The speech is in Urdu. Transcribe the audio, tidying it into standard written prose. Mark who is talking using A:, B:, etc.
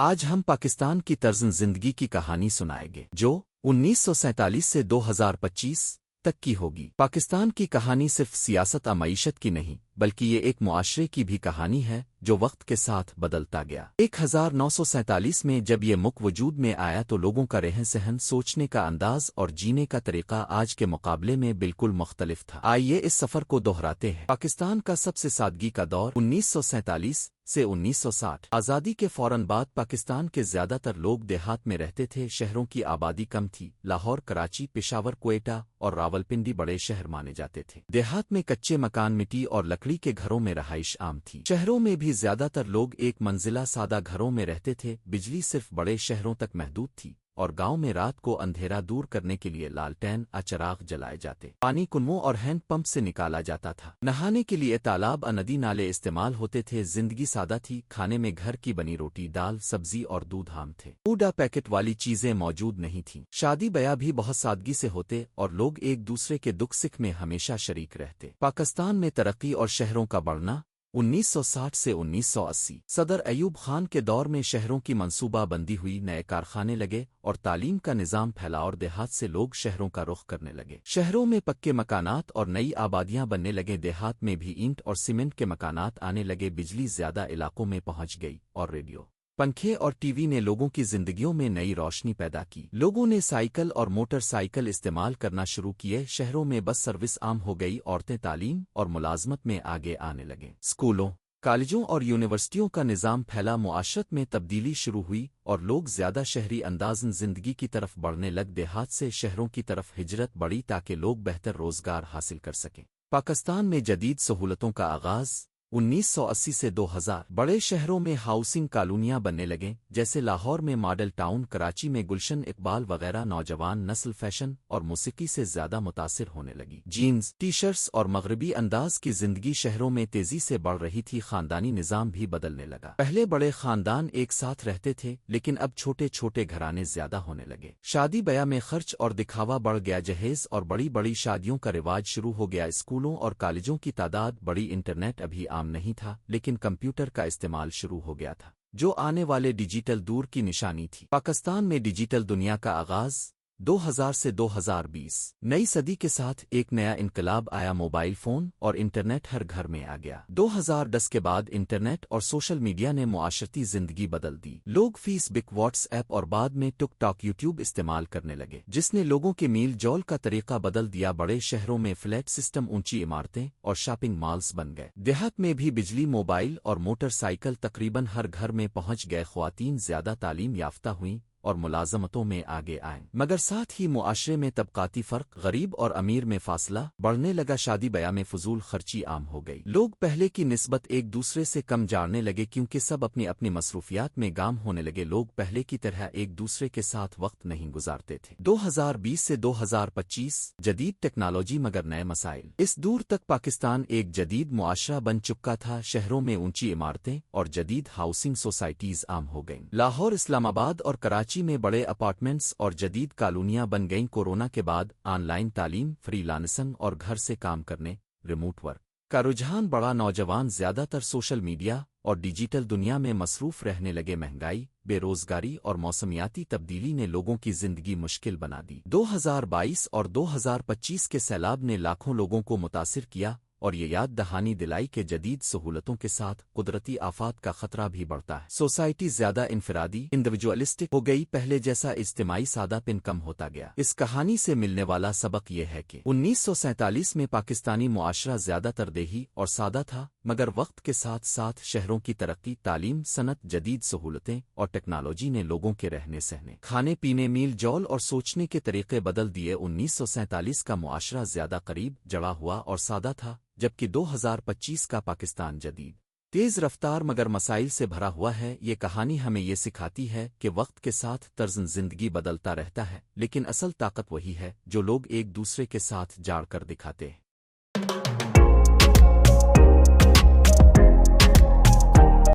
A: آج ہم پاکستان کی طرز زندگی کی کہانی سنائیں گے جو 1947 سے 2025 تک کی ہوگی۔ پاکستان کی کہانی صرف سیاست اور معیشت کی نہیں بلکہ یہ ایک معاشرے کی بھی کہانی ہے جو وقت کے ساتھ بدلتا گیا۔ 1947 میں جب یہ ملک وجود میں آیا تو لوگوں کا رہن سہن، سوچنے کا انداز اور جینے کا طریقہ آج کے مقابلے میں بالکل مختلف تھا۔ آئیے اس سفر کو دہراتے ہیں۔ پاکستان کا سب سے سادگی کا دور 1947 سے 1960۔ آزادی کے فوراً بعد پاکستان کے زیادہ تر لوگ دیہات میں رہتے تھے۔ شہروں کی آبادی کم تھی۔ لاہور، کراچی، پشاور، کوئٹہ اور راولپنڈی بڑے شہر مانے جاتے تھے۔ دیہات میں کچے مکان، مٹی اور لکڑی کے گھروں میں رہائش عام تھی۔ شہروں میں بھی زیادہ تر لوگ ایک منزلہ سادہ گھروں میں رہتے تھے۔ بجلی صرف بڑے شہروں تک محدود تھی اور گاؤں میں رات کو اندھیرا دور کرنے کے لیے لالٹین چراغ جلائے جاتے۔ پانی کنووں اور ہینڈ پمپ سے نکالا جاتا تھا۔ نہانے کے لیے تالاب اور ندی نالے استعمال ہوتے تھے۔ زندگی سادہ تھی۔ کھانے میں گھر کی بنی روٹی، دال، سبزی اور دودھ عام تھے۔ کوڑا پیکٹ والی چیزیں موجود نہیں تھیں۔ شادی بیاہ بھی بہت سادگی سے ہوتے اور لوگ ایک دوسرے کے دکھ سکھ میں ہمیشہ شریک رہتے۔ پاکستان میں ترقی اور شہروں کا بڑھنا 1960 سے 1980۔ صدر ایوب خان کے دور میں شہروں کی منصوبہ بندی ہوئی، نئے کارخانے لگے اور تعلیم کا نظام پھیلا اور دیہات سے لوگ شہروں کا رخ کرنے لگے۔ شہروں میں پکے مکانات اور نئی آبادیاں بننے لگے۔ دیہات میں بھی اینٹ اور سیمنٹ کے مکانات آنے لگے۔ بجلی زیادہ علاقوں میں پہنچ گئی اور ریڈیو، پنکھے اور ٹی وی نے لوگوں کی زندگیوں میں نئی روشنی پیدا کی۔ لوگوں نے سائیکل اور موٹر سائیکل استعمال کرنا شروع کیے۔ شہروں میں بس سروس عام ہو گئی۔ عورتیں تعلیم اور ملازمت میں آگے آنے لگیں۔ اسکولوں، کالجوں اور یونیورسٹیوں کا نظام پھیلا۔ معاشرت میں تبدیلی شروع ہوئی اور لوگ زیادہ شہری انداز زندگی کی طرف بڑھنے لگ۔ دیہات سے شہروں کی طرف ہجرت بڑھی تاکہ لوگ بہتر روزگار حاصل کر سکیں۔ پاکستان میں جدید سہولتوں کا آغاز 1980 سے 2000۔ بڑے شہروں میں ہاؤسنگ کالونیاں بننے لگیں، جیسے لاہور میں ماڈل ٹاؤن، کراچی میں گلشن اقبال وغیرہ۔ نوجوان نسل فیشن اور موسیقی سے زیادہ متاثر ہونے لگی۔ جینز، ٹی شرٹس اور مغربی انداز کی زندگی شہروں میں تیزی سے بڑھ رہی تھی۔ خاندانی نظام بھی بدلنے لگا۔ پہلے بڑے خاندان ایک ساتھ رہتے تھے لیکن اب چھوٹے چھوٹے گھرانے زیادہ ہونے لگے۔ شادی بیاہ میں خرچ اور دکھاوا بڑھ گیا۔ جہیز اور بڑی بڑی شادیوں کا رواج شروع ہو گیا۔ اسکولوں اور کالجوں کی تعداد بڑی۔ انٹرنیٹ ابھی عام نہیں تھا لیکن کمپیوٹر کا استعمال شروع ہو گیا تھا جو آنے والے ڈیجیٹل دور کی نشانی تھی۔ پاکستان میں ڈیجیٹل دنیا کا آغاز 2000 سے 2020۔ نئی صدی کے ساتھ ایک نیا انقلاب آیا۔ موبائل فون اور انٹرنیٹ ہر گھر میں آ گیا۔ 2010 کے بعد انٹرنیٹ اور سوشل میڈیا نے معاشرتی زندگی بدل دی۔ لوگ فیس بک، واٹس ایپ اور بعد میں ٹک ٹاک، یوٹیوب استعمال کرنے لگے جس نے لوگوں کے میل جول کا طریقہ بدل دیا۔ بڑے شہروں میں فلیٹ سسٹم، اونچی عمارتیں اور شاپنگ مالز بن گئے۔ دیہات میں بھی بجلی، موبائل اور موٹر سائیکل تقریباً ہر گھر میں پہنچ گئے۔ خواتین زیادہ تعلیم یافتہ ہوئیں اور ملازمتوں میں آگے آئیں، مگر ساتھ ہی معاشرے میں طبقاتی فرق، غریب اور امیر میں فاصلہ بڑھنے لگا۔ شادی بیاہ میں فضول خرچی عام ہو گئی۔ لوگ پہلے کی نسبت ایک دوسرے سے کم جاننے لگے کیونکہ سب اپنی اپنی مصروفیات میں گام ہونے لگے۔ لوگ پہلے کی طرح ایک دوسرے کے ساتھ وقت نہیں گزارتے تھے۔ 2020 سے 2025۔ جدید ٹیکنالوجی مگر نئے مسائل۔ اس دور تک پاکستان ایک جدید معاشرہ بن چکا تھا۔ شہروں میں اونچی عمارتیں اور جدید ہاؤسنگ سوسائٹیز عام ہو گئیں۔ لاہور، اسلام آباد اور کراچی میں بڑے اپارٹمنٹس اور جدید کالونیاں بن گئیں۔ کورونا کے بعد آن لائن تعلیم، فری لانسنگ اور گھر سے کام کرنے، ریموٹ ورک کا رجحان بڑا۔ نوجوان زیادہ تر سوشل میڈیا اور ڈیجیٹل دنیا میں مصروف رہنے لگے۔ مہنگائی، بے روزگاری اور موسمیاتی تبدیلی نے لوگوں کی زندگی مشکل بنا دی۔ 2022 اور 2025 کے سیلاب نے لاکھوں لوگوں کو متاثر کیا اور یہ یاد دہانی دلائی کہ جدید سہولتوں کے ساتھ قدرتی آفات کا خطرہ بھی بڑھتا ہے۔ سوسائٹی زیادہ انفرادی، انڈیویجولسٹک ہو گئی۔ پہلے جیسا اجتماعی سادہ پن کم ہوتا گیا۔ اس کہانی سے ملنے والا سبق یہ ہے کہ 1947 میں پاکستانی معاشرہ زیادہ تر دیہی اور سادہ تھا، مگر وقت کے ساتھ ساتھ شہروں کی ترقی، تعلیم، صنعت، جدید سہولتیں اور ٹیکنالوجی نے لوگوں کے رہنے سہنے، کھانے پینے، میل جول اور سوچنے کے طریقے بدل دیے۔ 1947 کا معاشرہ زیادہ قریب جڑا ہوا اور سادہ تھا، جبکہ 2025 کا پاکستان جدید، تیز رفتار مگر مسائل سے بھرا ہوا ہے۔ یہ کہانی ہمیں یہ سکھاتی ہے کہ وقت کے ساتھ طرز زندگی بدلتا رہتا ہے لیکن اصل طاقت وہی ہے جو لوگ ایک دوسرے کے ساتھ جاڑ کر دکھاتے ہیں۔